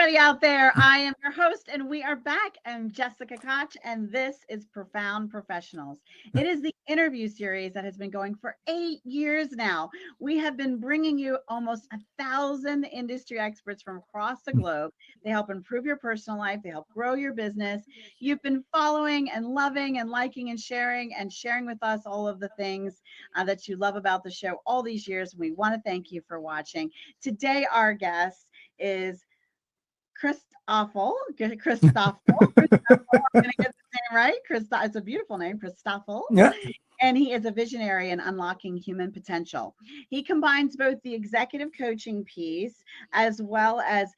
everybody out there. I am your host, and we are back. I'm Jessica Koch, and this is Profound Professionals. It is the interview series that has been going for 8 years now. We have been bringing you almost 1,000 industry experts from across the globe. They help improve your personal life, they help grow your business. You've been following and loving and liking and sharing with us all of the things that you love about the show all these years. We want to thank you for watching. Today, our guest is Christoffel. Christoffel. I'm going to get the name right. It's a beautiful name, Christoffel. Yeah. And he is a visionary in unlocking human potential. He combines both the executive coaching piece as well as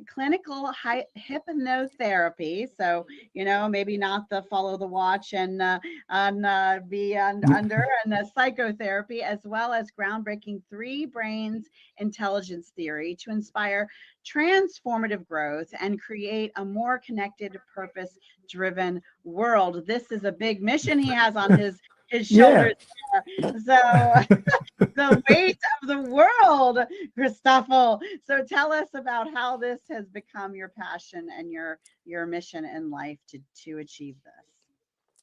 clinical hypnotherapy. So, maybe not the follow the watch and be under and the psychotherapy, as well as groundbreaking three brains intelligence theory to inspire transformative growth and create a more connected, purpose driven world. This is a big mission he has on his shoulders. So the weight of the world, Christoffel. So tell us about how this has become your passion and your mission in life to achieve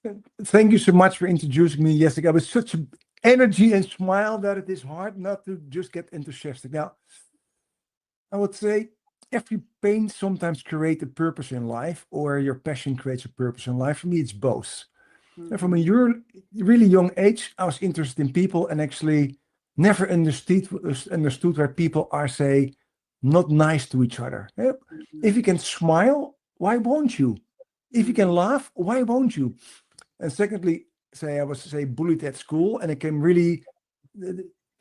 this. Thank you so much for introducing me, Jessica. With such energy and smile that it is hard not to just get enthusiastic. Now, I would say every pain sometimes creates a purpose in life, or your passion creates a purpose in life. For me, it's both. And from a really young age, I was interested in people and actually never understood where people are, say, not nice to each other. If you can smile, why won't you? If you can laugh, why won't you? And secondly, I was bullied at school, and I came really,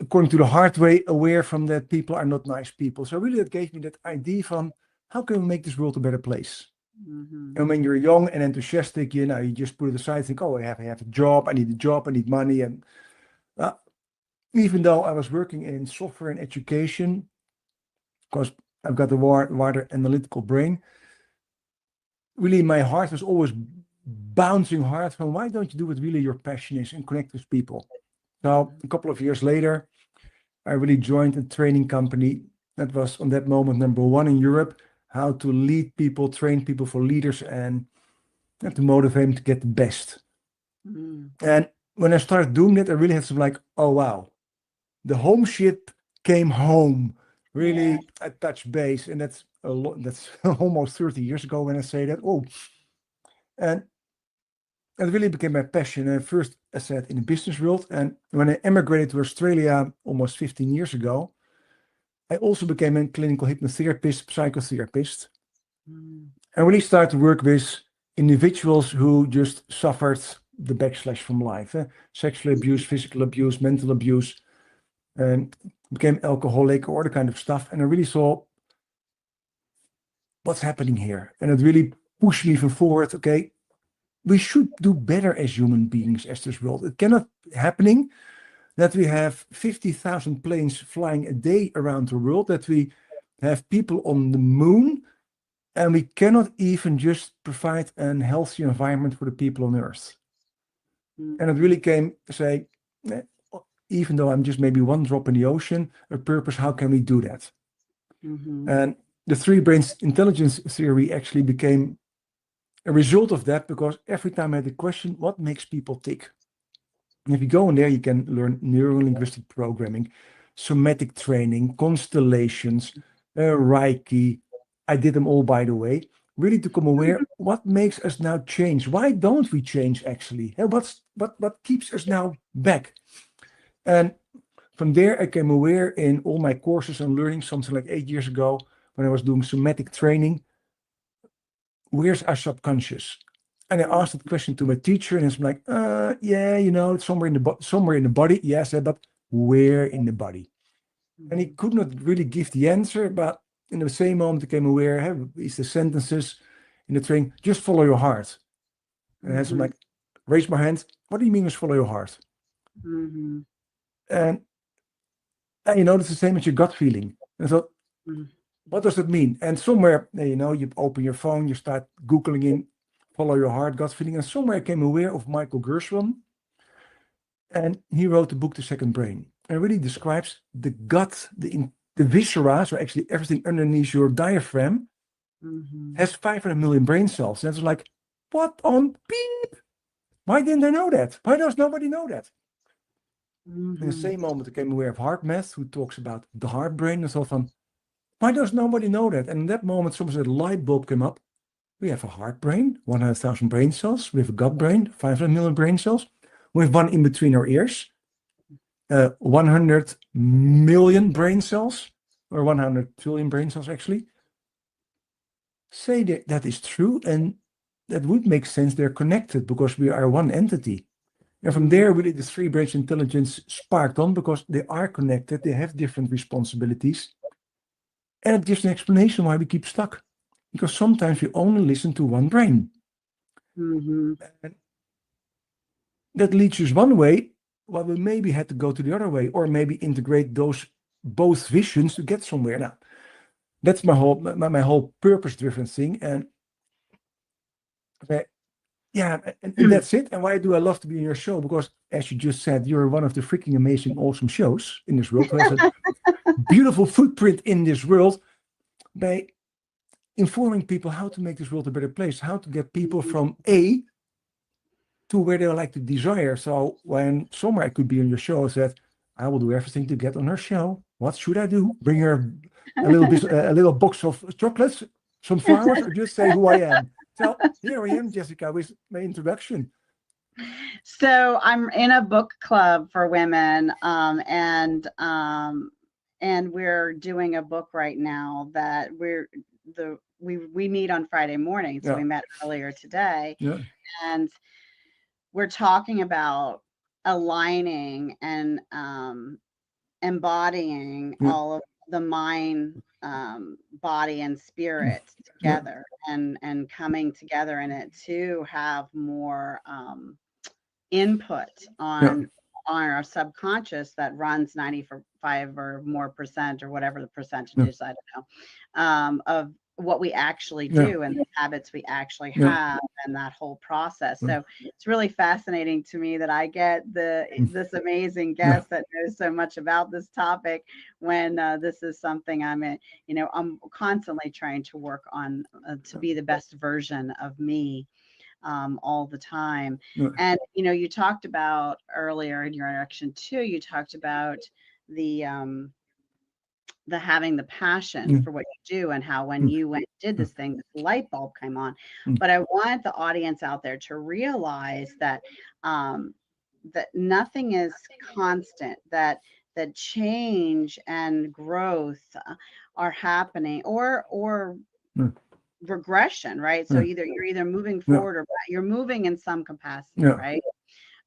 according to the hard way, aware from that people are not nice people. So really that gave me that idea from how can we make this world a better place? And when you're young and enthusiastic, you just put it aside, think, oh, I have a job, I need a job, I need money. And even though I was working in software and education, because I've got a wider analytical brain, really my heart was always bouncing hard from why don't you do what really your passion is and connect with people. So a couple of years later, I really joined a training company that was on that moment #1 in Europe, how to lead people, train people for leaders, and to motivate them to get the best. And when I started doing that, I really had some oh wow, the home ship came home. Really, I touched base, and that's a lot. That's almost 30 years ago when I say that. Oh, and it really became my passion. And first, I said in the business world, and when I emigrated to Australia almost 15 years ago, I also became a clinical hypnotherapist, psychotherapist. I really started to work with individuals who just suffered the backslash from life, sexual abuse, physical abuse, mental abuse, and became alcoholic, or the kind of stuff. And I really saw what's happening here. And it really pushed me forward. Okay, we should do better as human beings, as this world. It cannot be happening that we have 50,000 planes flying a day around the world, that we have people on the moon, and we cannot even just provide a healthy environment for the people on Earth. And it really came to say, even though I'm just maybe one drop in the ocean, a purpose, how can we do that? And the three brains intelligence theory actually became a result of that, because every time I had a question, what makes people tick? And if you go in there, you can learn neuro-linguistic programming, somatic training, constellations, Reiki. I did them all, by the way, really to become aware what makes us now change. Why don't we change actually? What keeps us now back? And from there, I became aware in all my courses and learning, something like 8 years ago, when I was doing somatic training, where's our subconscious? And I asked that question to my teacher, and it's like, it's somewhere in the body. Yes, but where in the body? And he could not really give the answer, but in the same moment, I became aware, is the sentences in the training, just follow your heart. And I'm like, raise my hand. What do you mean just follow your heart? And it's the same as your gut feeling. And I thought, what does it mean? And somewhere, you open your phone, you start Googling in, follow your heart, gut feeling. And somewhere I came aware of Michael Gershwin. And he wrote the book, The Second Brain. And really describes the gut, the the viscera, so actually everything underneath your diaphragm, has 500 million brain cells. And it's like, what on beep? Why didn't I know that? Why does nobody know that? In the same moment, I became aware of HeartMath, who talks about the heart brain, and thought from, why does nobody know that? And in that moment, someone said, a light bulb came up. We have a heart brain, 100,000 brain cells. We have a gut brain, 500 million brain cells. We have one in between our ears, 100 million brain cells, or 100 trillion brain cells, actually. Say that that is true, and that would make sense. They're connected because we are one entity. And from there, really, the three-branch intelligence sparked on because they are connected. They have different responsibilities. And it gives an explanation why we keep stuck. Because sometimes we only listen to one brain. And that leads us one way, while we maybe had to go to the other way, or maybe integrate those both visions to get somewhere. Now, that's my whole purpose-driven thing. And yeah, and that's it. And why do I love to be in your show? Because, as you just said, you're one of the freaking amazing, awesome shows in this world, who has a beautiful footprint in this world by informing people how to make this world a better place, how to get people from A to where they like to desire. So when somewhere I could be on your show, I said, I will do everything to get on her show. What should I do? Bring her a little box of chocolates, some flowers, or just say who I am? So here I am, Jessica, with my introduction. So I'm in a book club for women, and we're doing a book right now that we meet on Friday morning. So we met earlier today, and we're talking about aligning and embodying all of the mind, body, and spirit together, and coming together in it to have more input on our subconscious that runs 95 or more percent, or whatever the percentage is, I don't know, of what we actually do and the habits we actually have, and that whole process. So it's really fascinating to me that I get this amazing guest that knows so much about this topic, when this is something I'm constantly trying to work on, to be the best version of me all the time. And you talked about earlier in your introduction too, you talked about the having the passion for what you do, and how when you went and did this thing, this light bulb came on. But I want the audience out there to realize that that nothing is constant, that change and growth are happening, or regression, right? So you're either moving forward or you're moving in some capacity, right?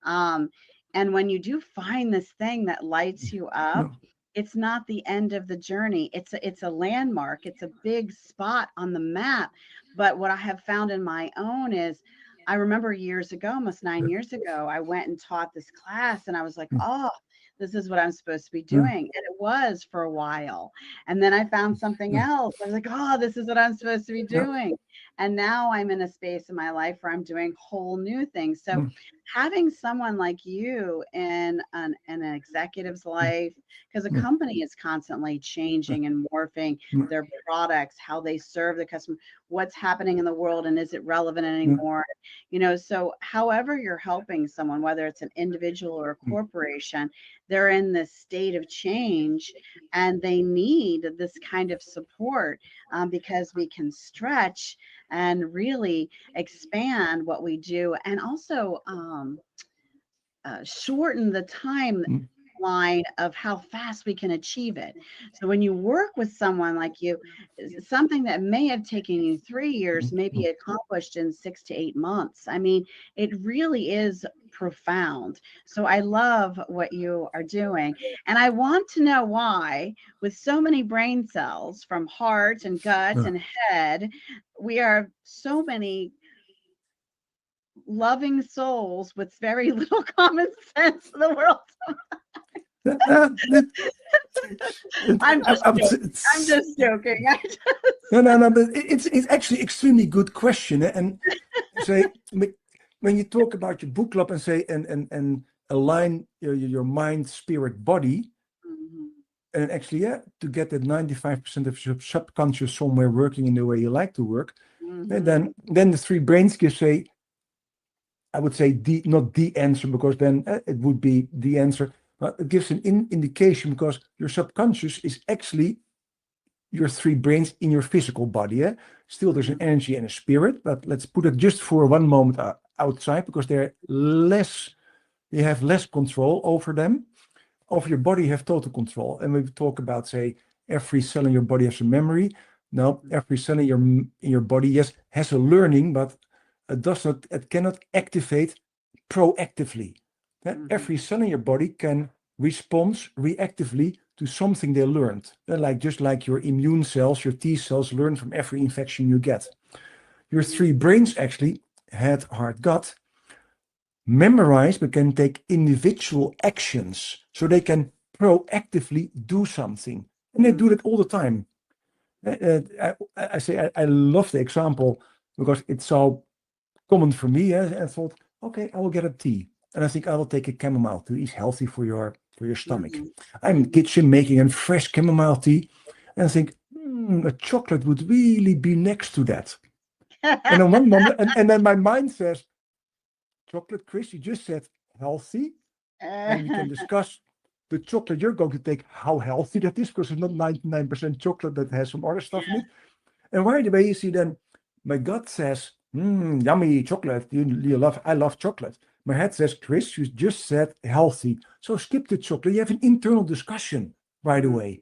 And when you do find this thing that lights you up, it's not the end of the journey. It's a landmark. It's a big spot on the map. But what I have found in my own is, I remember years ago, almost 9 years ago, I went and taught this class, and I was like, oh, this is what I'm supposed to be doing. And it was for a while. And then I found something else. I was like, oh, this is what I'm supposed to be doing. And now I'm in a space in my life where I'm doing whole new things. So having someone like you in an executive's life, because a company is constantly changing and morphing their products, how they serve the customer, what's happening in the world, and is it relevant anymore? So however you're helping someone, whether it's an individual or a corporation, they're in this state of change, and they need this kind of support, because we can stretch and really expand what we do, and also shorten the timeline of how fast we can achieve it. So when you work with someone like you, something that may have taken you 3 years may be accomplished in 6 to 8 months. I mean, it really is profound. So I love what you are doing. And I want to know why, with so many brain cells from heart and gut and head, we are so many loving souls with very little common sense in the world. I'm just joking. No, but it's actually extremely good question. And say, when you talk about your book club and say and align your mind, spirit, body, And actually, yeah, to get that 95% of your subconscious somewhere working in the way you like to work, and then the three brains give say, I would say not the answer, because then it would be the answer, but it gives an indication, because your subconscious is actually your three brains in your physical body. Still, there's an energy and a spirit, but let's put it just for one moment outside, because you have less control over them. Over your body, you have total control. And we talk about, say, every cell in your body has a memory. No, every cell in your body, yes, has a learning, but it cannot activate proactively. Every cell in your body can respond reactively to something they learned. Just like your immune cells, your T cells learn from every infection you get. Your three brains actually, head, heart, gut, memorize, but can take individual actions, so they can proactively do something. And they do that all the time. I love the example because it's so common for me. I thought, okay, I will get a tea. And I think I will take a chamomile tea. It's healthy for your stomach. I'm in the kitchen making a fresh chamomile tea. And I think, a chocolate would really be next to that. And on one moment, and then my mind says, chocolate, Chris, you just said healthy. And we can discuss the chocolate you're going to take, how healthy that is, because it's not 99% chocolate that has some other stuff in it. And right away, you see then, my gut says, yummy chocolate, I love chocolate. My head says, Chris, you just said healthy. So skip the chocolate. You have an internal discussion right away.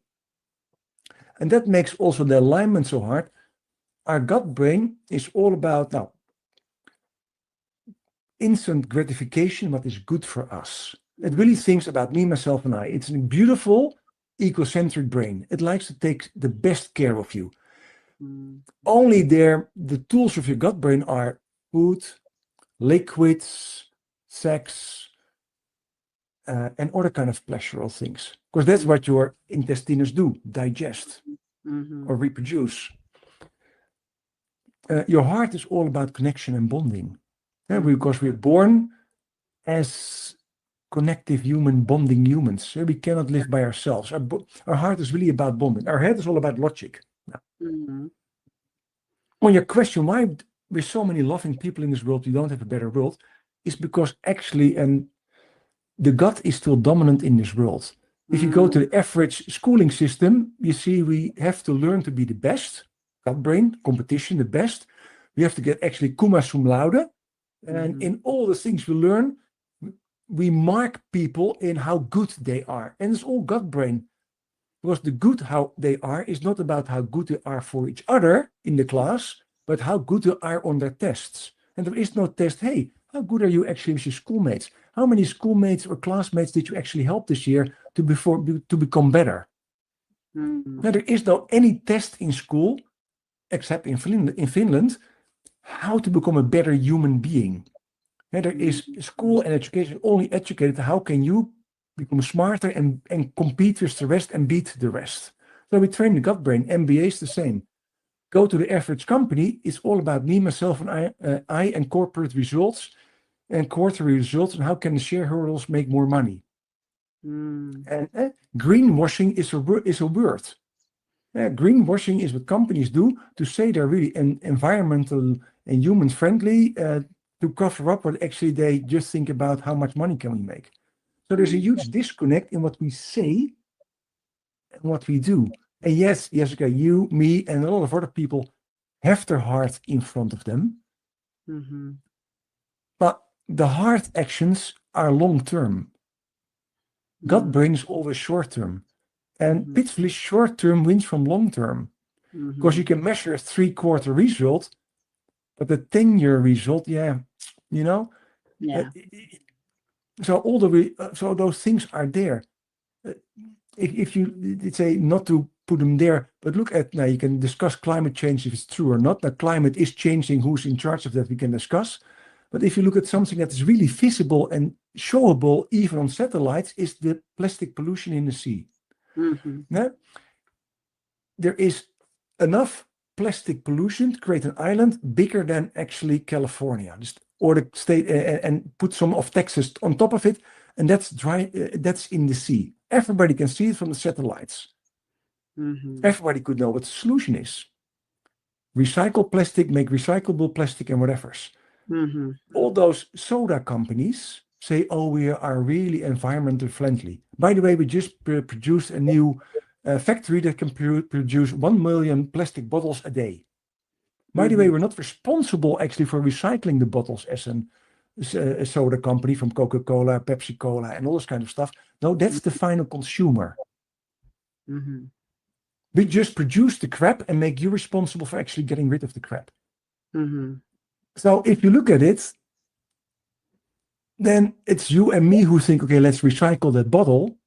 And that makes also the alignment so hard. Our gut brain is all about, now, instant gratification, what is good for us. It really thinks about me, myself, and I. It's a beautiful, egocentric brain. It likes to take the best care of you. Only the tools of your gut brain are food, liquids, sex, and other kind of pleasurable things. Because that's what your intestines do, digest or reproduce. Your heart is all about connection and bonding. Because we're born as connective human, bonding humans. We cannot live by ourselves. Our heart is really about bonding. Our head is all about logic. On your question, why with so many loving people in this world, we don't have a better world, is because actually, the gut is still dominant in this world. If you go to the average schooling system, you see we have to learn to be the best, gut brain, competition, the best. We have to get actually summa cum laude. And in all the things we learn, we mark people in how good they are. And it's all gut brain. Because the good how they are is not about how good they are for each other in the class, but how good they are on their tests. And there is no test, hey, how good are you actually with your schoolmates? How many schoolmates or classmates did you actually help this year to become better? Now, there is no any test in school, except in Finland, how to become a better human being. There is school and education only educated how can you become smarter and compete with the rest and beat the rest. So we train the gut brain. MBA is the same. Go to the average company, it's all about me, myself, and I and corporate results and quarterly results, and how can the shareholders make more money. And greenwashing is a word. Greenwashing is what companies do to say they're really environmental and human friendly to cover up what actually they just think about how much money can we make. So there's a huge disconnect in what we say and what we do. And yes, Jessica, you, me, and a lot of other people have their heart in front of them. But the heart actions are long-term. Gut brain is always short-term. And pitifully short-term wins from long-term. Because you can measure a 3-quarter result, but the 10-year result, so those things are there. If you say not to put them there, but look at, now you can discuss climate change if it's true or not. The climate is changing, who's in charge of that we can discuss. But if you look at something that is really visible and showable, even on satellites, is the plastic pollution in the sea. There is enough plastic pollution to create an island bigger than actually California, or the state, and put some of Texas on top of it, and that's that's in the sea. Everybody can see it from the satellites. Everybody could know what the solution is. Recycle plastic, make recyclable plastic and whatever's. All those soda companies say, oh, we are really environmentally friendly. By the way, we just produced a new factory that can produce 1 million plastic bottles a day. By the way, we're not responsible actually for recycling the bottles as a soda company from Coca-Cola, Pepsi-Cola, and all this kind of stuff. No, that's the final consumer. We just produce the crap and make you responsible for actually getting rid of the crap. So if you look at it, then it's you and me who think, okay, let's recycle that bottle.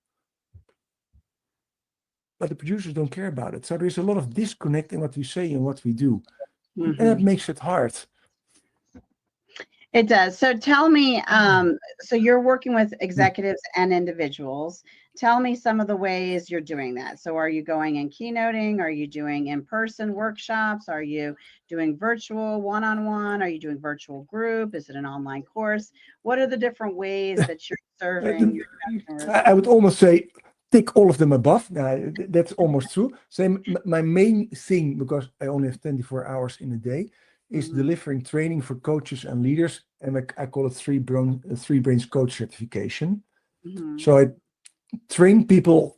But the producers don't care about it. So there's a lot of disconnect in what we say and what we do. And that makes it hard. It does. So tell me, so you're working with executives and individuals. Tell me some of the ways you're doing that. So are you going in keynoting? Are you doing in-person workshops? Are you doing virtual one-on-one? Are you doing virtual group? Is it an online course? What are the different ways that you're serving your customers? I would almost say tick all of them above. That's almost true. So my main thing, because I only have 24 hours in a day, is delivering training for coaches and leaders, and I call it three brains coach certification. So I train people,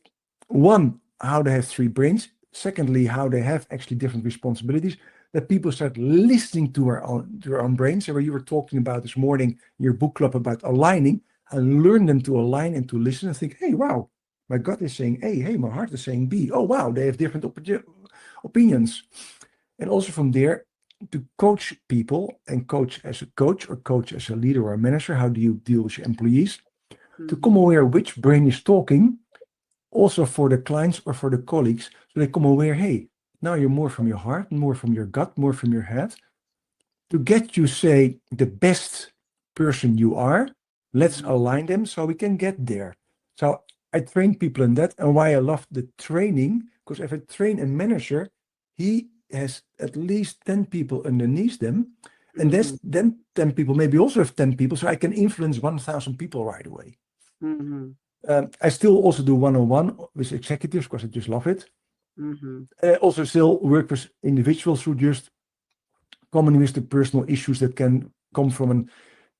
one, how they have three brains, secondly, how they have actually different responsibilities, that people start listening to their own brains. So where you were talking about this morning, your book club about aligning, and learn them to align and to listen and think, hey, wow, my gut is saying A, hey, my heart is saying B. Oh, wow, they have different opinions. And also from there, to coach people and coach as a coach or coach as a leader or a manager. How do you deal with your employees? To come aware which brain is talking, also for the clients or for the colleagues, so they come aware, hey, now you're more from your heart, more from your gut, more from your head. To get you, say, the best person you are, let's align them so we can get there. So I train people in that, and why I love the training, because if I train a manager, he has at least 10 people underneath them, and then 10 people maybe also have 10 people, so I can influence 1,000 people right away. I still also do one-on-one with executives because I just love it. Also still work with individuals who just coming with the personal issues that can come from an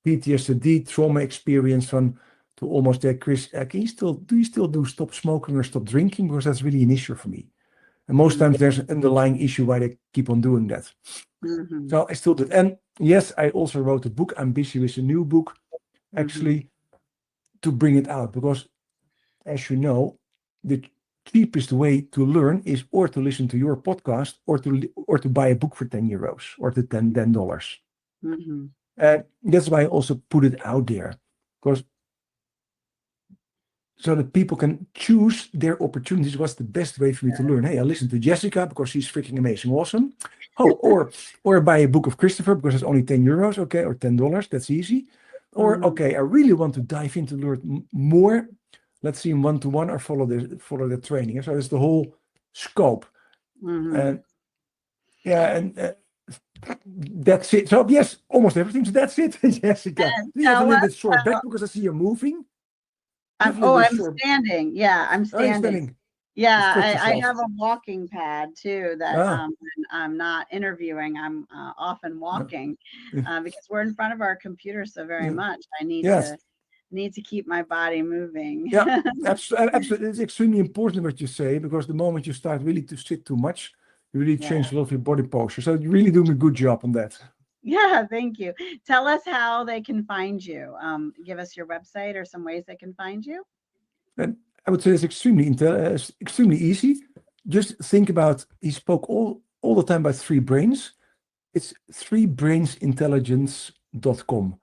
PTSD trauma experience on to almost there, Chris, do you still do stop smoking or stop drinking? Because that's really an issue for me. And most times there's an underlying issue why they keep on doing that. So I still did. And yes, I also wrote a book. I'm busy with a new book, actually, to bring it out. Because, as you know, the cheapest way to learn is or to listen to your podcast or to buy a book for 10 euros or to $10. That's why I also put it out there. Because so that people can choose their opportunities. What's the best way for me to learn? Hey, I listen to Jessica because she's freaking amazing, awesome. Oh, or buy a book of Christoffel because it's only 10 euros, okay, or $10. That's easy. Or okay, I really want to dive into learn more. Let's see in one-to-one or follow the training. So it's the whole scope. And that's it. So yes, almost everything. So that's it, Jessica. You have a little bit short back because I see you're moving. I'm standing. Yeah, I'm standing. Yeah, I have a walking pad too that when I'm not interviewing, I'm often walking because we're in front of our computer so very much. I need to keep my body moving. Yeah, absolutely. It's extremely important what you say, because the moment you start really to sit too much, you really change a lot of your body posture. So you're really doing a good job on that. Yeah, thank you. Tell us how they can find you. Give us your website or some ways they can find you. And I would say it's extremely easy. Just think about, he spoke all the time about three brains. It's threebrainsintelligence.com.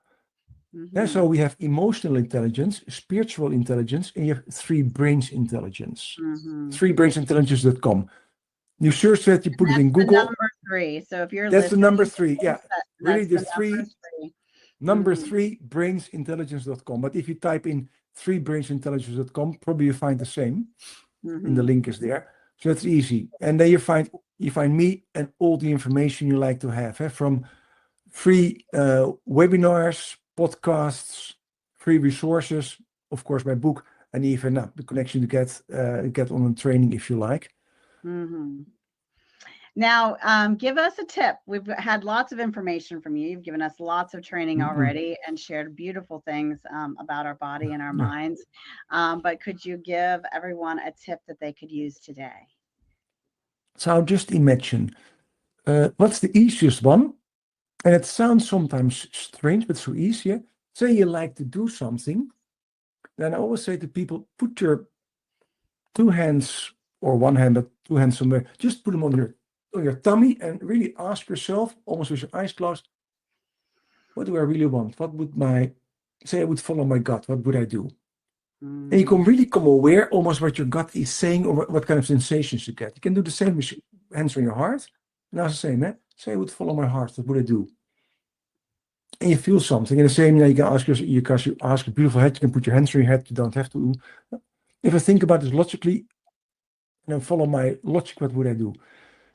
So we have emotional intelligence, spiritual intelligence, and you have three brains intelligence. Threebrainsintelligence.com. You search that, you put it in Google. Number 3. So if you're that's the number 3. Yeah, really the number 3 brainsintelligence.com. But if you type in threebrainsintelligence.com, probably you find the same. And the link is there. So that's easy. And then you find me and all the information you like to have, from free webinars, podcasts, free resources, of course, my book, and even the connection to get on a training if you like. Mm-hmm. Now, give us a tip. We've had lots of information from you. You've given us lots of training already and shared beautiful things about our body and our minds. But could you give everyone a tip that they could use today? So just imagine, what's the easiest one? And it sounds sometimes strange, but so easy. Say you like to do something, then I always say to people, put your 2 hands or 1 hand, but 2 hands somewhere, just put them on your tummy and really ask yourself, almost with your eyes closed, what do I really want? What would say I would follow my gut, what would I do? And you can really come aware almost what your gut is saying or what kind of sensations you get. You can do the same with your hands on your heart. And ask the same, say I would follow my heart, what would I do? And you feel something. And the same, you can ask you ask a beautiful head, you can put your hands on your head, you don't have to. If I think about this logically, and then follow my logic, what would I do?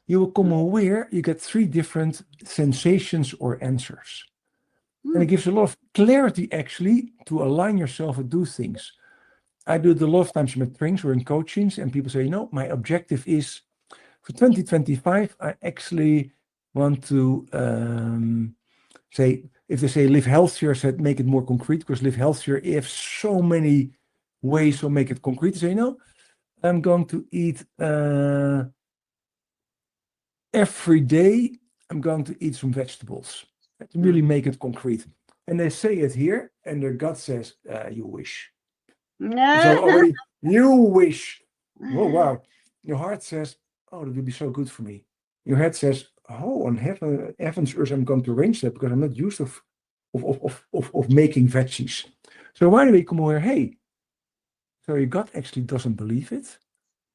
You will come aware, you get 3 different sensations or answers. And it gives a lot of clarity actually to align yourself and do things. I do it a lot of times in my trainings or in coachings, and people say, my objective is for 2025, I actually want to say, if they say live healthier, I said make it more concrete, because live healthier, you have so many ways to make it concrete. They say, I'm going to eat every day, I'm going to eat some vegetables. To really make it concrete. And they say it here, and their gut says, you wish. So already, you wish. Oh, wow. Your heart says, that would be so good for me. Your head says, on heaven's earth, I'm going to arrange that because I'm not used of making veggies. So why do we come over? Hey, so your gut actually doesn't believe it.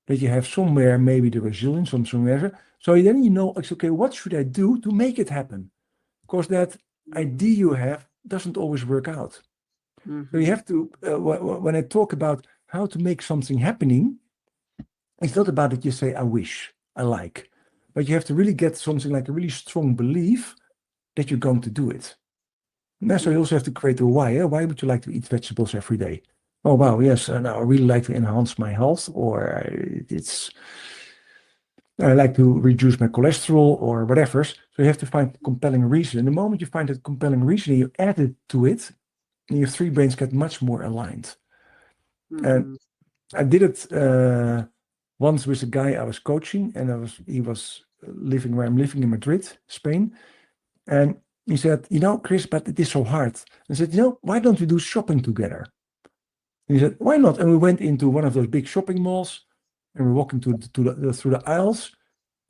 That you have somewhere maybe the resilience somewhere. So then it's okay, what should I do to make it happen? Because that idea you have doesn't always work out. So you have to, when I talk about how to make something happening, it's not about that you say, I wish, I like. But you have to really get something like a really strong belief that you're going to do it. And so you also have to create a why. Why would you like to eat vegetables every day? Oh, wow, yes, now I really like to enhance my health, or I like to reduce my cholesterol or whatever. So you have to find a compelling reason. And the moment you find that compelling reason, you add it to it, and your 3 brains get much more aligned. And I did it once with a guy I was coaching, and he was living where I'm living in Madrid, Spain. And he said, Chris, but it is so hard. I said, why don't we do shopping together? And he said, why not? And we went into one of those big shopping malls, and we're walking through the aisles.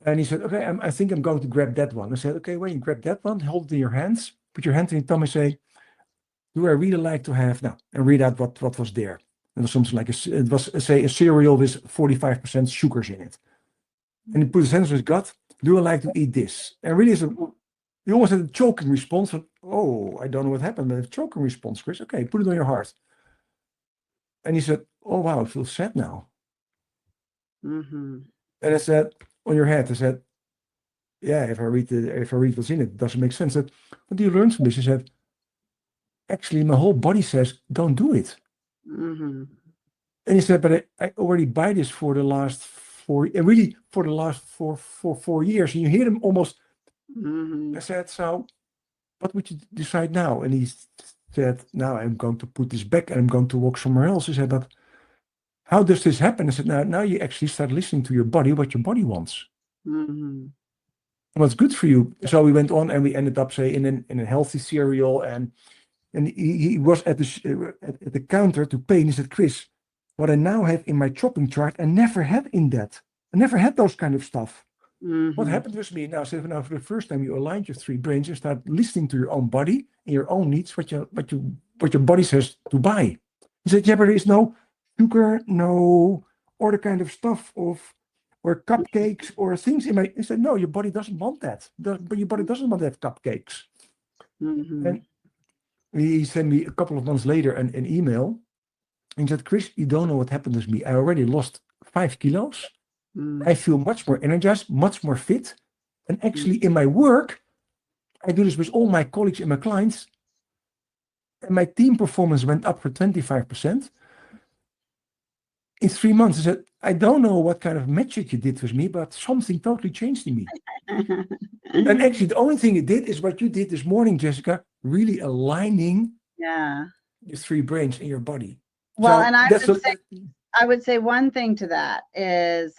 And he said, okay, I think I'm going to grab that one. I said, okay, when you grab that one, hold it in your hands, put your hand in your tummy, say, do I really like to have now? And read out what was there. It was something like a cereal with 45% sugars in it. And he put his hands on his gut. Do I like to eat this? And really, he almost had a choking response. I don't know what happened, but a choking response, Chris. Okay, put it on your heart. And he said, oh, wow, I feel sad now. And I said, on your head, I said, yeah, if I read what's in it, it doesn't make sense. I said, what do you learn from this? He said, actually, my whole body says, don't do it. And he said, but I already buy this for the last 4 years. And you hear them almost. I said, so what would you decide now? And he said, now I'm going to put this back and I'm going to walk somewhere else. He said, but how does this happen? I said, now you actually start listening to your body, what your body wants. What's good for you. So we went on and we ended up, say, in a healthy cereal. And he was at the counter to pay. And he said, Chris, what I now have in my shopping chart, I never had in that. I never had those kind of stuff. What happened with me now? I said, now for the first time, you aligned your 3 brains and start listening to your own body and your own needs, what your body says to buy. He said, yeah, but there is no sugar, no other kind of stuff or cupcakes or things in my. He said, no, your body doesn't want that. But your body doesn't want to have cupcakes. And he sent me a couple of months later an email. And he said, Chris, you don't know what happened with me. I already lost 5 kilos. I feel much more energized, much more fit. And actually in my work, I do this with all my colleagues and my clients. And my team performance went up for 25%. in 3 months, I said, I don't know what kind of magic you did with me, but something totally changed in me. And actually, the only thing it did is what you did this morning, Jessica, really aligning Yeah. your three brains in your body. Well, So and that's I would say one thing to that is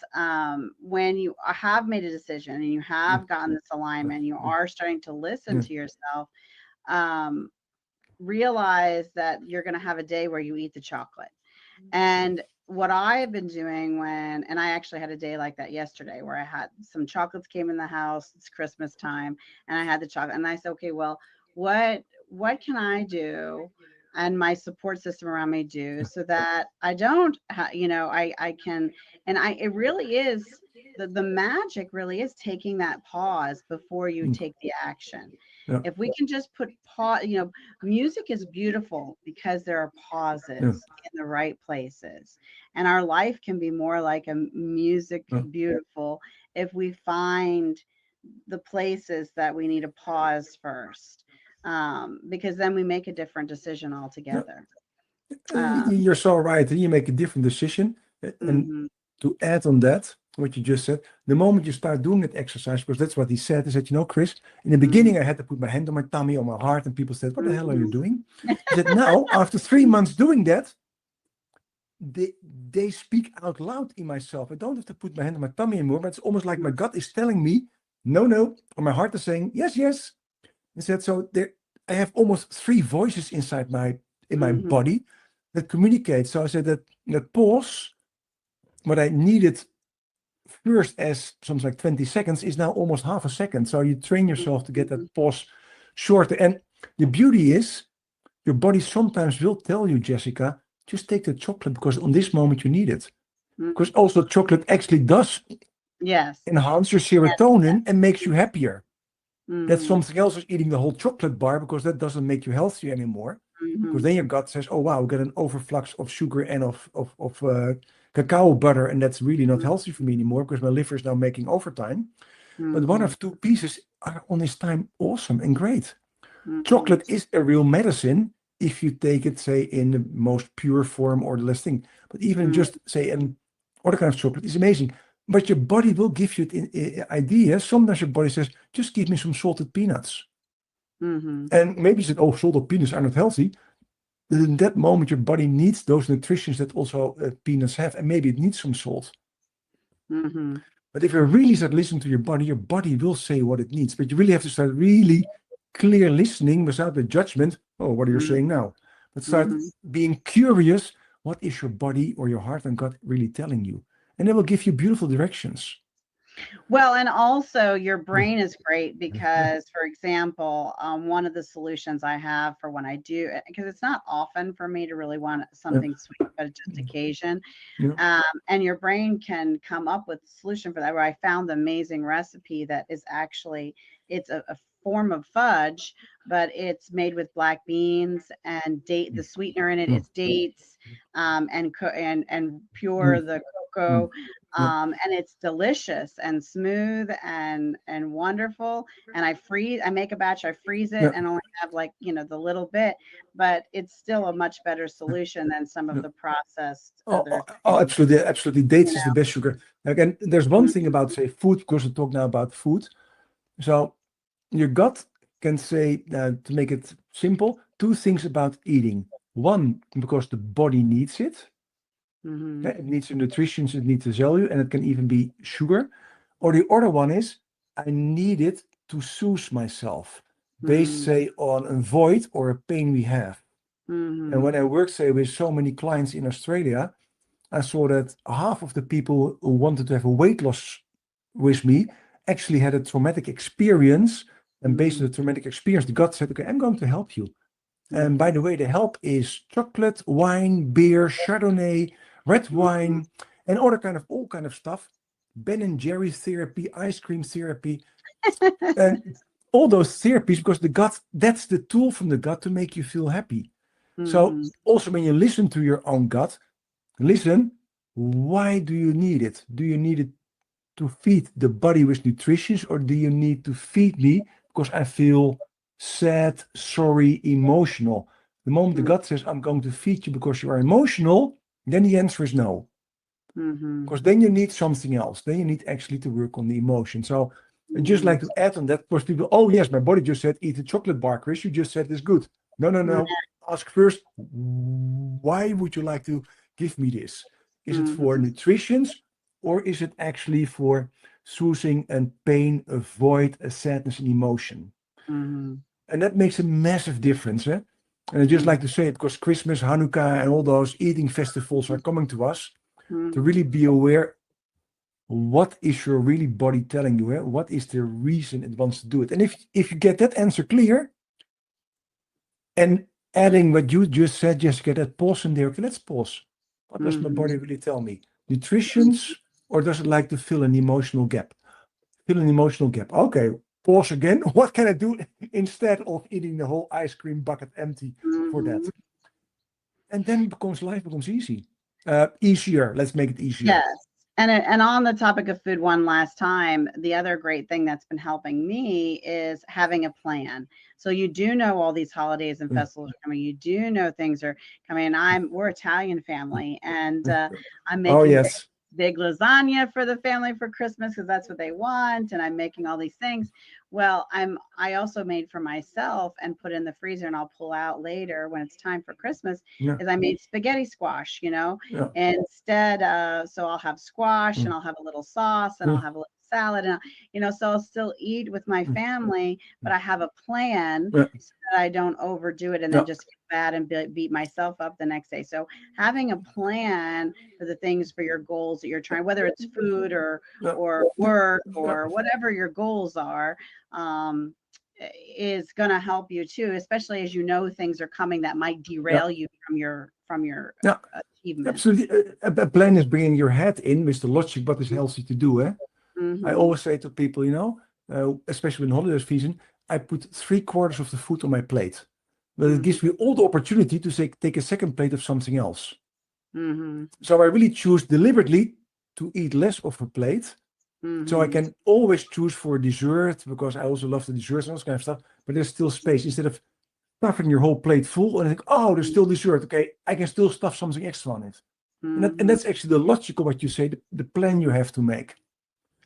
when you have made a decision and you have gotten this alignment, you are starting to listen to yourself, realize that you're going to have a day where you eat the chocolate. And what I have been doing and I actually had a day like that yesterday where I had some chocolates came in the house, it's Christmas time, and I had the chocolate and I said, okay, well, what can I do and my support system around me do so that I don't, I can, and it really is, the magic really is taking that pause before you take the action. Yeah. If we can just put pause, music is beautiful because there are pauses in the right places. And our life can be more like a music beautiful if we find the places that we need to pause first, because then we make a different decision altogether. You're so right. You make a different decision. And to add on that, what you just said, the moment you start doing that exercise, because that's what he said, is that, Chris, in the beginning, I had to put my hand on my tummy, on my heart, and people said, what the hell are you doing? He said, now, after 3 months doing that, they speak out loud in myself. I don't have to put my hand on my tummy anymore, but it's almost like my gut is telling me, no, no, or my heart is saying, yes, yes. He said, so I have almost 3 voices inside my body that communicate. So I said that pause, what I needed first as something like 20 seconds is now almost half a second. So you train yourself to get that pause shorter. And the beauty is your body sometimes will tell you, Jessica, just take the chocolate because on this moment you need it. Because also chocolate actually does enhance your serotonin and makes you happier. That's something else as eating the whole chocolate bar, because that doesn't make you healthy anymore. Because then your gut says, oh wow, we got an overflux of sugar and of cacao butter, and that's really not healthy for me anymore because my liver is now making overtime. But 1 or 2 pieces are on this time awesome and great. Chocolate is a real medicine if you take it, say, in the most pure form or the less thing. But even just say an other kind of chocolate is amazing. But your body will give you an idea. Sometimes your body says, just give me some salted peanuts. And maybe you said, oh, salted peanuts are not healthy. But in that moment, your body needs those nutritions that also peanuts have. And maybe it needs some salt. But if you really start listening to your body will say what it needs. But you really have to start really clear listening without the judgment. Oh, what are you saying now? But start being curious. What is your body or your heart and gut really telling you? And they will give you beautiful directions. Well, and also your brain is great because, for example, one of the solutions I have for when I do, because it's not often for me to really want something sweet, but just occasion. And your brain can come up with a solution for that, where I found the amazing recipe that is actually, it's a form of fudge, but it's made with black beans and the sweetener in it is dates, and pure the cocoa. And it's delicious and smooth and wonderful. And I make a batch, I freeze it and only have the little bit, but it's still a much better solution than some of the processed other things. Absolutely. Dates is the best sugar. Again, there's one thing about, say, food, because we talk now about food. So your gut can say, to make it simple, 2 things about eating. 1, because the body needs it. It needs the nutrition, it needs the value, and it can even be sugar. Or the other one is, I need it to soothe myself, based, say, on a void or a pain we have. And when I work, say, with so many clients in Australia, I saw that half of the people who wanted to have a weight loss with me actually had a traumatic experience. And based on the traumatic experience, the gut said, okay, I'm going to help you. And by the way, the help is chocolate, wine, beer, Chardonnay, red wine, and all kind of stuff. Ben and Jerry therapy, ice cream therapy, and all those therapies, because the gut, that's the tool from the gut to make you feel happy. So also when you listen to your own gut, listen, why do you need it? Do you need it to feed the body with nutrition, or do you need to feed me because I feel sad, sorry, emotional? The moment the gut says, I'm going to feed you because you are emotional, then the answer is no. Mm-hmm. Because then you need something else. Then you need actually to work on the emotion. So I'd just like to add on that, because people, oh yes, my body just said eat a chocolate bar, Chris. You just said it's good. No, no, no. Ask first, why would you like to give me this? Is it for nutrition, or is it actually for soothing and pain, avoid a sadness and emotion? Mm-hmm. And that makes a massive difference. Eh? And I just like to say it because Christmas, Hanukkah, and all those eating festivals are coming to us, to really be aware, what is your really body telling you? Eh? What is the reason it wants to do it? And if you get that answer clear, and adding what you just said, Jessica, that pause in there. Okay, let's pause. What does my body really tell me? Nutrition's, or does it like to fill an emotional gap? Fill an emotional gap. Okay, pause again. What can I do instead of eating the whole ice cream bucket empty for that? And then life becomes easy. Easier. Let's make it easier. Yes. And on the topic of food, one last time, the other great thing that's been helping me is having a plan. So you do know all these holidays and festivals are coming. You do know things are coming. And we're Italian family, and I'm making big lasagna for the family for Christmas because that's what they want, and I'm making all these things. Well, I also made for myself and put in the freezer, and I'll pull out later when it's time for Christmas. Is I made spaghetti squash, instead. So I'll have squash and I'll have a little sauce and I'll have a little salad, and so I'll still eat with my family, but I have a plan so that I don't overdo it and then just get bad and beat myself up the next day. So having a plan for the things, for your goals that you're trying, whether it's food or work or whatever your goals are, is going to help you too, especially as things are coming that might derail you from your achievement. Absolutely. A plan is bringing your head in with the logic, what is healthy to do. Eh? I always say to people, especially in holiday season, I put 3/4 of the food on my plate. But it gives me all the opportunity to take a second plate of something else. So I really choose deliberately to eat less of a plate. So I can always choose for dessert, because I also love the desserts and all this kind of stuff. But there's still space. Instead of stuffing your whole plate full and think, oh, there's still dessert. Okay, I can still stuff something extra on it. And that's actually the logical, what you say, the plan you have to make.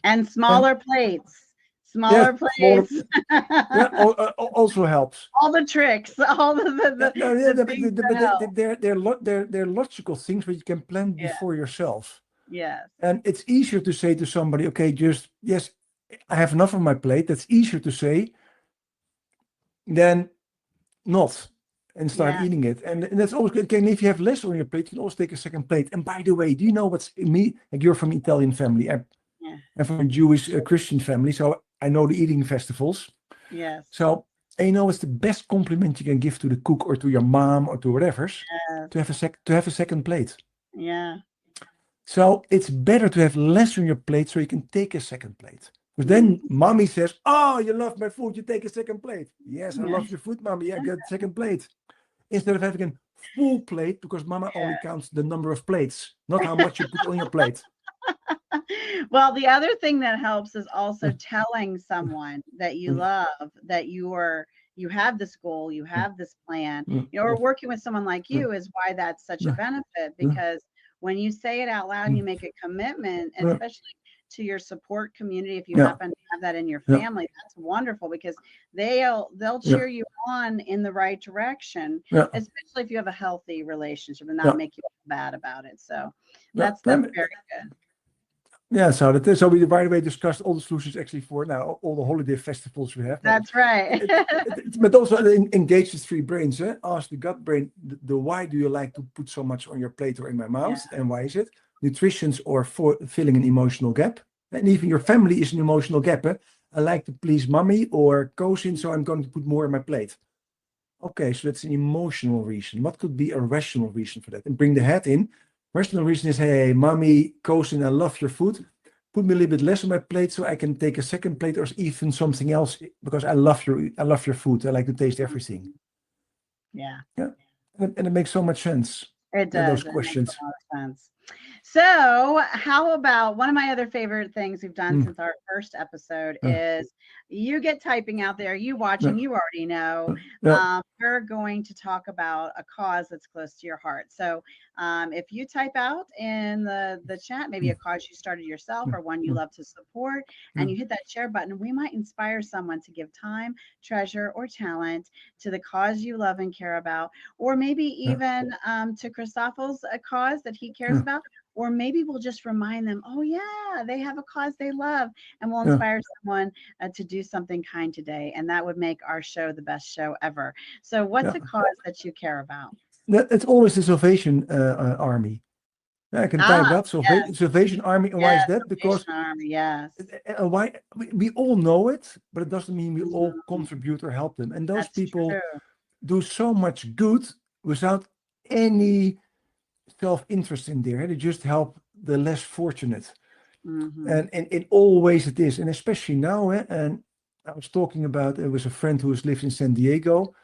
And smaller plates. Smaller plates. Also helps. All the tricks, all they're logical things, but you can plan before yourself. Yes. And it's easier to say to somebody, okay, yes, I have enough on my plate. That's easier to say than not, and start eating it. And that's always good. Okay, and if you have less on your plate, you can always take a second plate. And by the way, do you know what's in me? Like, you're from an Italian family. I'm from a Jewish Christian family, so I know the eating festivals. Yes. So, and it's the best compliment you can give to the cook or to your mom or to whatever, to have a second plate. Yeah. So it's better to have less on your plate so you can take a second plate. Because then mommy says, oh, you love my food, you take a second plate. Yes, I love your food, mommy. I get a second plate. Instead of having a full plate, because mama only counts the number of plates, not how much you put on your plate. Well, the other thing that helps is also telling someone that you love, that you have this goal, you have this plan, or working with someone like you is why that's such a benefit, because when you say it out loud, you make a commitment, and especially to your support community, if you happen to have that in your family, that's wonderful, because they'll cheer you on in the right direction, especially if you have a healthy relationship and not make you feel bad about it. So that's very good. Yeah, so we right away discussed all the solutions actually for now all the holiday festivals we have. That's right. But also engage the three brains. Ask the gut brain, the why do you like to put so much on your plate or in my mouth, and why is it? Nutrition's or for filling an emotional gap, and even your family is an emotional gap. I like to please mommy or cousin, so I'm going to put more on my plate. Okay, so that's an emotional reason. What could be a rational reason for that? And bring the head in. Rational reason is, hey, mommy, cousin, I love your food. Put me a little bit less on my plate so I can take a second plate or even something else, because I love your food. I like to taste everything. Yeah. And it makes so much sense. It does. Those questions. It makes a lot of sense. So, how about one of my other favorite things we've done since our first episode is you get typing out there, you watching, you already know. We're going to talk about a cause that's close to your heart. So, if you type out in the chat, maybe a cause you started yourself or one you love to support, and you hit that share button, we might inspire someone to give time, treasure, or talent to the cause you love and care about, or maybe even to Christoffel's cause that he cares about. Or maybe we'll just remind them, oh, yeah, they have a cause they love, and we'll inspire someone to do something kind today. And that would make our show the best show ever. So what's a cause that you care about? It's always the Salvation Army. I can type that, Salvation Army. And why is that? Because Army, yes. Why we all know it, but it doesn't mean we all contribute or help them. And those people do so much good without any self-interest in there. They just help the less fortunate. And in all ways it is, and especially now. And I was talking about, it was a friend who lives in San Diego,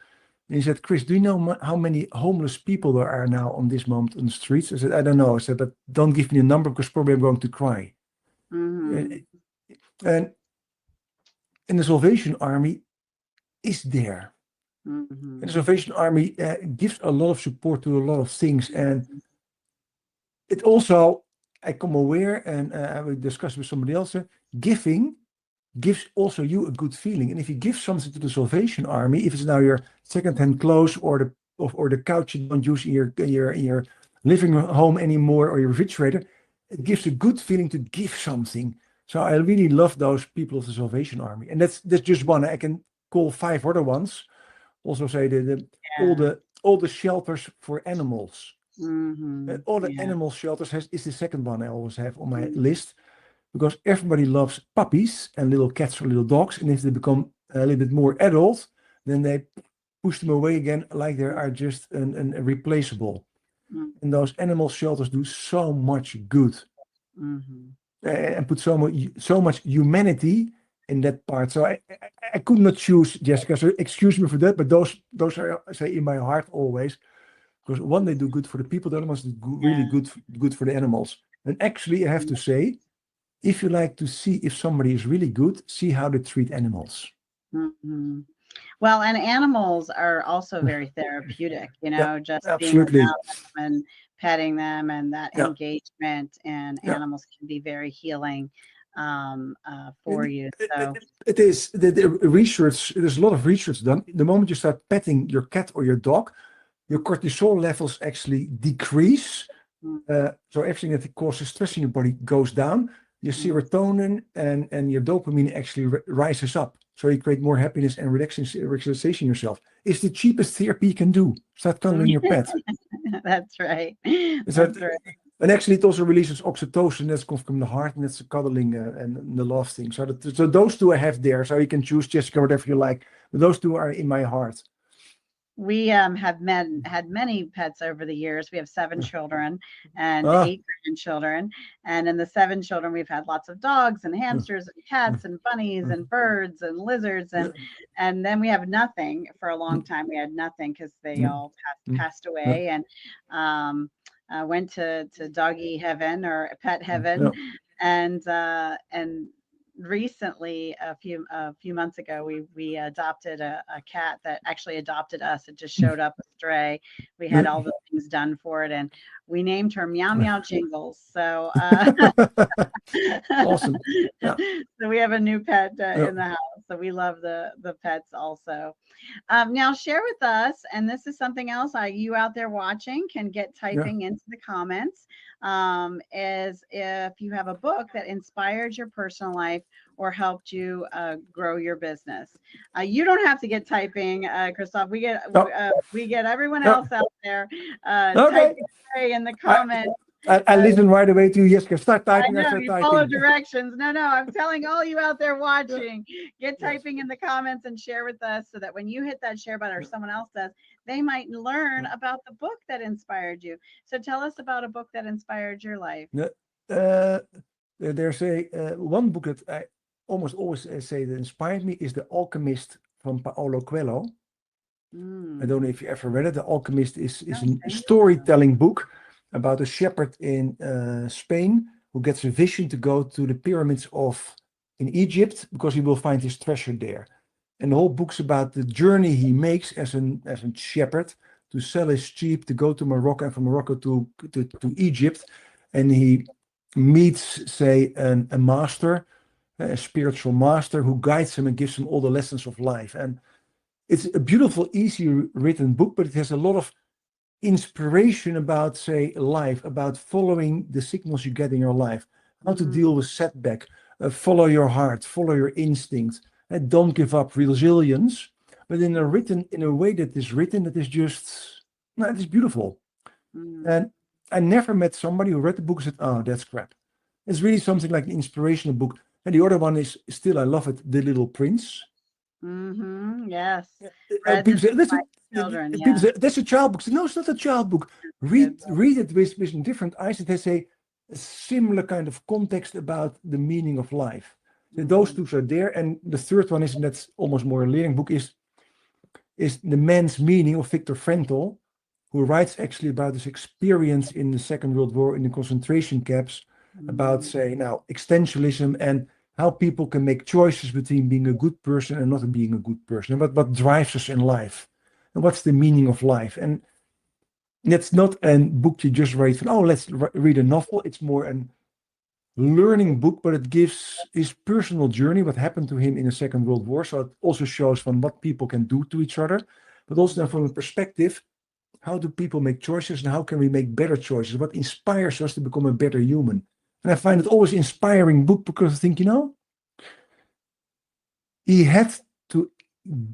and he said, Chris, do you know how many homeless people there are now on this moment on the streets? I said, I don't know. I said, but don't give me a number because probably I'm going to cry. And the Salvation Army is there. And the Salvation Army gives a lot of support to a lot of things. And it also, I come aware, and I will discuss with somebody else, giving gives also you a good feeling. And if you give something to the Salvation Army, if it's now your second-hand clothes or the couch you don't use in your living home anymore, or your refrigerator, it gives a good feeling to give something. So I really love those people of the Salvation Army. And that's just one. I can call 5 other ones. Also say all the shelters for animals. All the animal shelters is the second one I always have on my list, because everybody loves puppies and little cats or little dogs, and if they become a little bit more adult, then they push them away again like they are just a replaceable. And those animal shelters do so much good and put so much humanity in that part. So I could not choose, Jessica, so excuse me for that, but those are, I say, in my heart always. Because one, they do good for the people, the other ones do really good for the animals. And actually, I have to say, if you like to see if somebody is really good, see how they treat animals. Well, and animals are also very therapeutic, just absolutely. being around them and petting them, and that engagement and animals can be very healing for you. So it is the research. There's a lot of research done. The moment you start petting your cat or your dog, your cortisol levels actually decrease. So everything that causes stress in your body goes down. Your serotonin and your dopamine actually rises up. So you create more happiness and relaxation yourself. It's the cheapest therapy you can do. Start cuddling your pet. That's right. That's right. And actually, it also releases oxytocin. That comes from the heart, and that's the cuddling and the love thing. So those two I have there. So you can choose, Jessica, whatever you like. But those two are in my heart. We have had many pets over the years. We have 7 children and 8 grandchildren. And in the 7 children, we've had lots of dogs and hamsters and cats and bunnies and birds and lizards. And then we have nothing for a long time. We had nothing because they all passed away. And went to doggy heaven or pet heaven. And recently, a few months ago, we adopted a cat that actually adopted us. It just showed up a stray. We had all the things done for it, and we named her Meow Meow Jingles. So awesome. So we have a new pet in the house. So we love the pets also. Now share with us, and this is something else you out there watching can get typing into the comments, is if you have a book that inspired your personal life or helped you grow your business. You don't have to get typing, Christoph. We get everyone else out there typing away in the comments. I listen right away to you, Jessica. Start typing. I know, you follow directions. No, I'm telling all you out there watching, get typing in the comments and share with us so that when you hit that share button or someone else does, they might learn about the book that inspired you. So tell us about a book that inspired your life. There's one book that I almost always say that inspired me is The Alchemist from Paolo Coelho. I don't know if you ever read it. The Alchemist is a storytelling book. about a shepherd in Spain who gets a vision to go to the pyramids in Egypt because he will find his treasure there. And the whole book's about the journey he makes as a shepherd to sell his sheep, to go to Morocco, and from Morocco to Egypt. And he meets, say, a master, a spiritual master who guides him and gives him all the lessons of life. And it's a beautiful, easy written book, but it has a lot of inspiration about, say, life, about following the signals you get in your life, how to deal with setback, follow your heart, follow your instincts, and don't give up, resilience, but in a way that is just, no, it is beautiful. And I never met somebody who read the book and said, oh, that's crap. It's really something like an inspirational book. And the other one is still, I love it, The Little Prince. Yes. People say, listen, children, people say, that's a child book. No, it's not a child book. Read it with different eyes. It has a similar kind of context about the meaning of life. Those two are there. And the third one is, and that's almost more a learning book, is The Man's Meaning of Viktor Frankl, who writes actually about his experience in the Second World War in the concentration camps, about, say, now, existentialism and how people can make choices between being a good person and not being a good person, and what drives us in life, and what's the meaning of life. And that's not a book you just read from, oh, let's read a novel. It's more a learning book, but it gives his personal journey, what happened to him in the Second World War. So it also shows from what people can do to each other, but also then from a perspective, how do people make choices and how can we make better choices? What inspires us to become a better human? And I find it always inspiring book because I think, he had to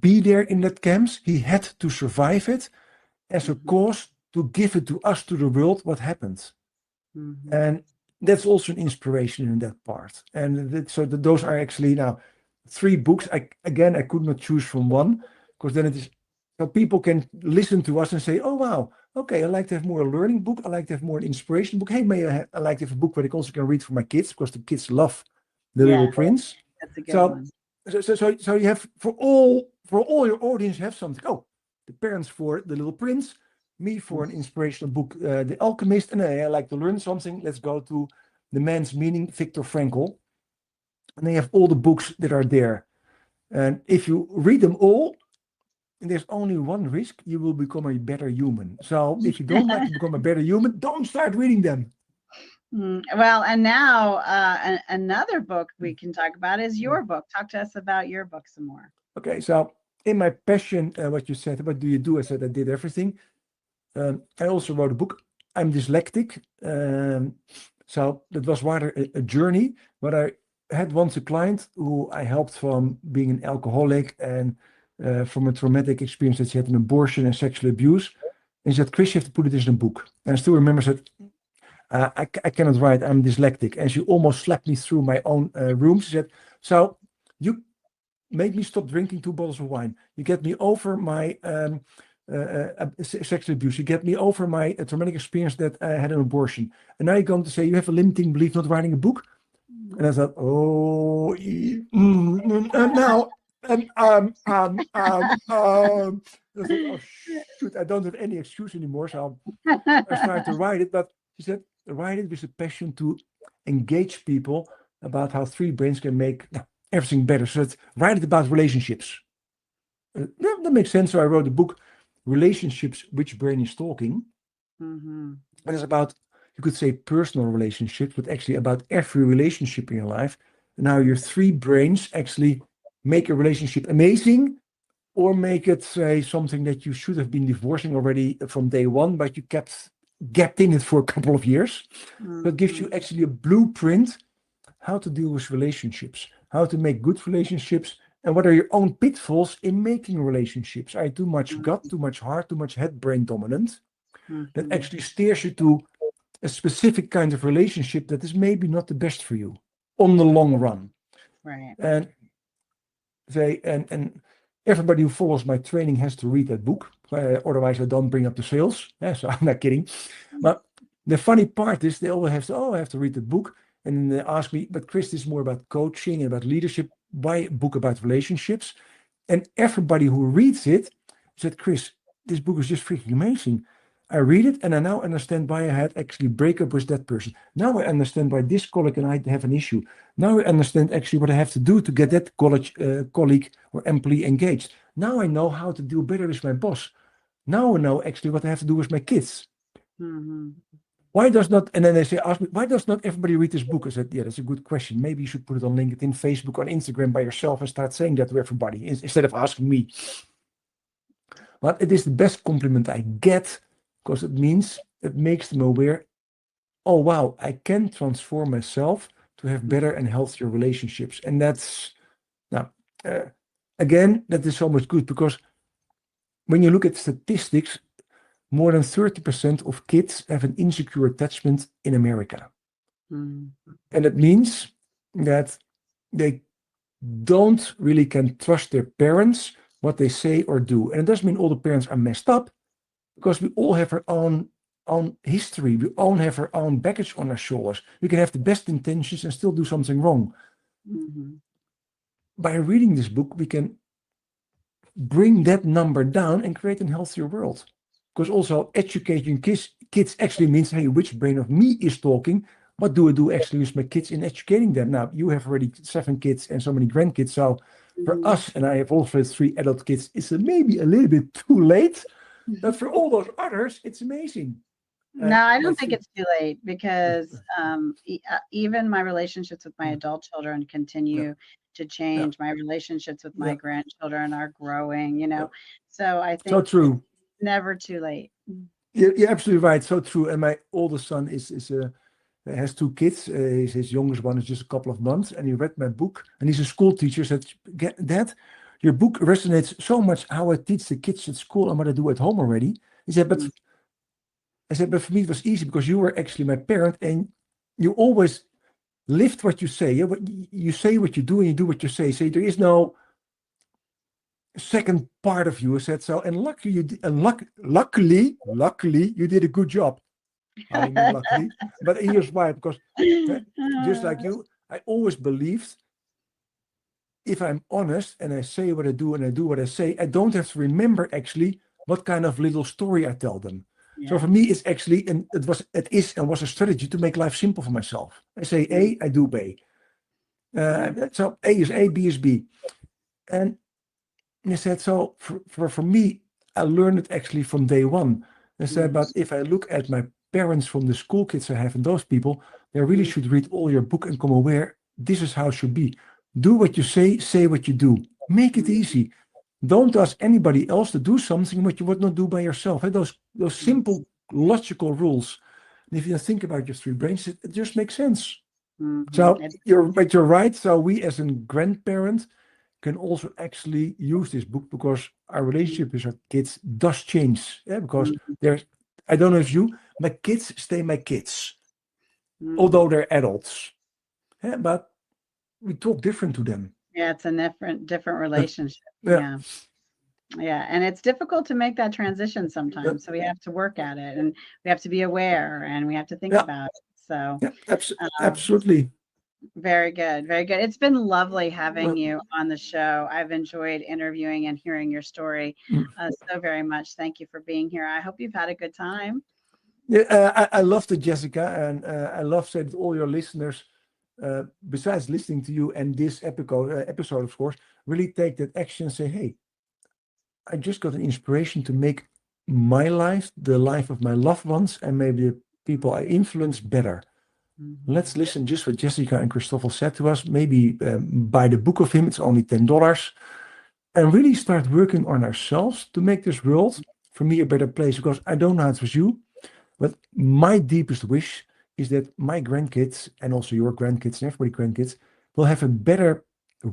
be there in that camps. He had to survive it as a cause to give it to us, to the world, what happened. And that's also an inspiration in that part. And those are actually now 3 books. I could not choose from one because then it is, so people can listen to us and say, oh, wow, okay, I like to have more a learning book. I like to have more an inspiration book. Hey, I like to have a book that I also can read for my kids because the kids love The Little Prince. That's a good one. So you have for all your audience, you have something. Oh, the parents for The Little Prince, me for an inspirational book, The Alchemist, and I like to learn something. Let's go to The Man's Meaning, Viktor Frankl. And they have all the books that are there. And if you read them all, there's only one risk: you will become a better human. So if you don't like to become a better human, don't start reading them. Well, and now another book we can talk about is your book. Talk to us about your book some more. Okay, so in my passion, what you said, what do you do? I said I did everything. I also wrote a book. I'm dyslexic, so that was rather a journey. But I had once a client who I helped from being an alcoholic and from a traumatic experience that she had an abortion and sexual abuse. And she said, Chris, you have to put it in a book. And I still remember, said, I cannot write, I'm dyslexic. And she almost slapped me through my own room. She said, so you made me stop drinking 2 bottles of wine. You get me over my sexual abuse. You get me over my traumatic experience that I had an abortion. And now you're going to say you have a limiting belief not writing a book? And I thought, oh, now... I thought, oh shoot, I don't have any excuse anymore, so I started to write it. But she said, write it with a passion to engage people about how 3 brains can make everything better. So write it about relationships. That makes sense. So I wrote the book, Relationships, Which Brain is Talking? And it's about, you could say, personal relationships, but actually about every relationship in your life. And how your 3 brains actually make a relationship amazing, or make it, say, something that you should have been divorcing already from day one, but you kept in it for a couple of years. So it gives you actually a blueprint how to deal with relationships, how to make good relationships, and what are your own pitfalls in making relationships. Are you too much gut, too much heart, too much head brain dominant? That actually steers you to a specific kind of relationship that is maybe not the best for you on the long run. Right. And everybody who follows my training has to read that book. Otherwise, I don't bring up the sales. So I'm not kidding. But the funny part is they always have to, I have to read the book. And then they ask me, but Chris, this is more about coaching and about leadership. Why a book about relationships? And everybody who reads it said, Chris, this book is just freaking amazing. I read it and I now understand why I had actually breakup with that person. Now I understand why this colleague and I have an issue. Now I understand actually what I have to do to get that colleague or employee engaged. Now I know how to deal better with my boss. Now I know actually what I have to do with my kids. Mhm. Why does not, and then they say, ask me, why does not everybody read this book? I said, yeah, that's a good question. Maybe you should put it on LinkedIn, Facebook, on Instagram by yourself and start saying that to everybody instead of asking me. But it is the best compliment I get because it makes them aware, oh, wow, I can transform myself to have better and healthier relationships. And that's, now, again, that is so much good because when you look at statistics, more than 30% of kids have an insecure attachment in America. Mhm. And it means that they don't really can trust their parents, what they say or do. And it doesn't mean all the parents are messed up, because we all have our own history. We all have our own baggage on our shoulders. We can have the best intentions and still do something wrong. Mhm. By reading this book, we can bring that number down and create a healthier world. Because also educating kids actually means, hey, which brain of me is talking? What do I do actually with my kids in educating them? Now, you have already 7 kids and so many grandkids. So for Mhm. us, and I have also 3 adult kids, it's maybe a little bit too late. But for all those others, it's amazing. No, I My don't think three, it's too late because even my relationships with my adult children yeah, continue to yeah, change. My relationships with my yeah, grandchildren are growing, yeah. So I So think it's true. never too late. You're absolutely right. So true. And my oldest son has 2 kids. His youngest one is just a couple of months, and he read my book. And he's a school teacher. Said, "Dad, your book resonates so much how I teach the kids at school and what I do at home already." He said, "But I said, but for me it was easy because you were actually my parent, and you always lived what you say. You say what you do, and you do what you say. So there is no second part of you." I said so, and luckily luckily you did a good job. I mean, luckily, but here's why: because just like you, I always believed if I'm honest and I say what I do and I do what I say, I don't have to remember actually what kind of little story I tell them. So Yeah. for me, it's actually, and it is and was a strategy to make life simple for myself. I say A, I do B. So A is A, B is B. And I said, so for me, I learned it actually from day one. I said, but if I look at my parents from the school kids I have and those people, they really should read all your book and come aware. This is how it should be. Do what you say what you do. Make it easy. Don't ask anybody else to do something what you would not do by yourself. Those simple logical rules. And if you think about your 3 brains, it just makes sense. So you're right. So we as a grandparent can also actually use this book because our relationship with our kids does change. Yeah, because I don't know if my kids stay my kids, although they're adults. Yeah, but we talk different to them. Yeah, it's a different relationship. Yeah, Yeah. Yeah, and it's difficult to make that transition yeah, sometimes. So we have to work at it, and we have to be aware, and we have to think yeah, about it. So yeah, uh, absolutely. very good, very good. It's been lovely having Well, you on the show. I've enjoyed interviewing and hearing your story so very much. Thank you for being here. I hope you've had a good time. yeah, I loved it, Jessica, and I love that all your listeners, besides listening to you and this episode, of course, really take that action and say, "Hey, I just got an inspiration to make my life, the life of my loved ones, and maybe the people I influence better." Let's listen just what Jessica and Christoffel said to us. Maybe buy the book of him. It's only $10. And really start working on ourselves to make this world, for me, a better place. Because I don't know how it was you, but my deepest wish is that my grandkids and also your grandkids and everybody's grandkids will have a better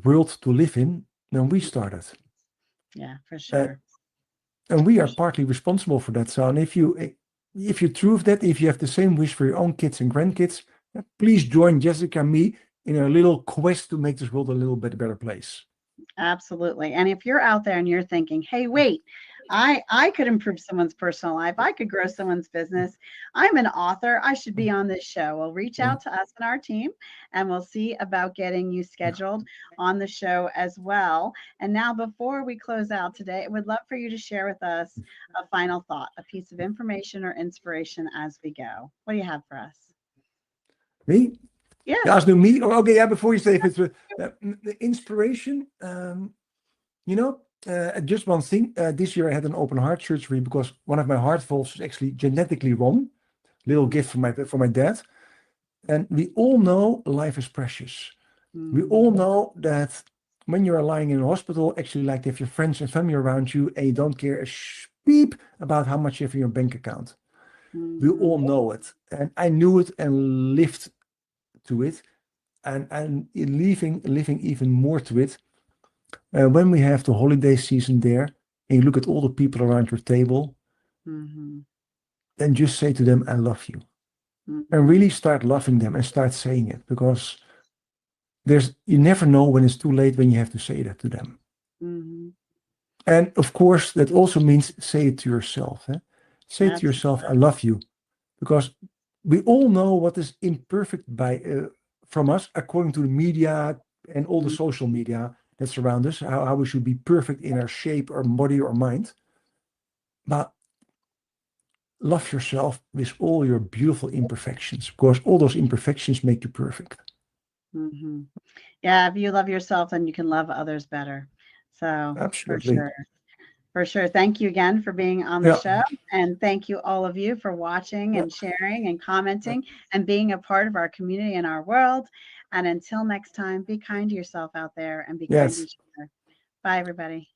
world to live in than we started. Yeah, for Uh, sure. and we are partly responsible for that. So, and if you prove that, if you have the same wish for your own kids and grandkids, please join Jessica and me in a little quest to make this world a little bit better place. Absolutely. And if you're out there and you're thinking, hey, wait, I could improve someone's personal life. I could grow someone's business. I'm an author. I should be on this show. Well, reach Yeah. out to us and our team, and we'll see about getting you scheduled on the show as well. And now, before we close out today, I would love for you to share with us a final thought, a piece of information or inspiration as we go. What do you have for us? Me? Yeah. You ask me? Oh, okay, yeah, before you say if it's the inspiration, just one thing. This year I had an open heart surgery because one of my heart valves is actually genetically wrong. Little gift from my dad. And we all know life is precious. We all know that when you are lying in a hospital, actually like if your friends and family around you and you don't care a beep about how much you have in your bank account. We all know it. And I knew it and lived to it. And living even more to it. When we have the holiday season there and you look at all the people around your table, then just say to them, I love you. And really start loving them and start saying it, because you never know when it's too late when you have to say that to them. And of course, that also means say it to yourself. Say to yourself, I love you, because we all know what is imperfect from us, according to the media and all the social media that surround us, how we should be perfect in our shape, our body, or mind. But love yourself with all your beautiful imperfections, because all those imperfections make you perfect. Yeah, if you love yourself, then you can love others better. So absolutely. For sure. Thank you again for being on the show. And thank you all of you for watching and sharing and commenting and being a part of our community and our world. And until next time, be kind to yourself out there and be kind to each other. Bye, everybody.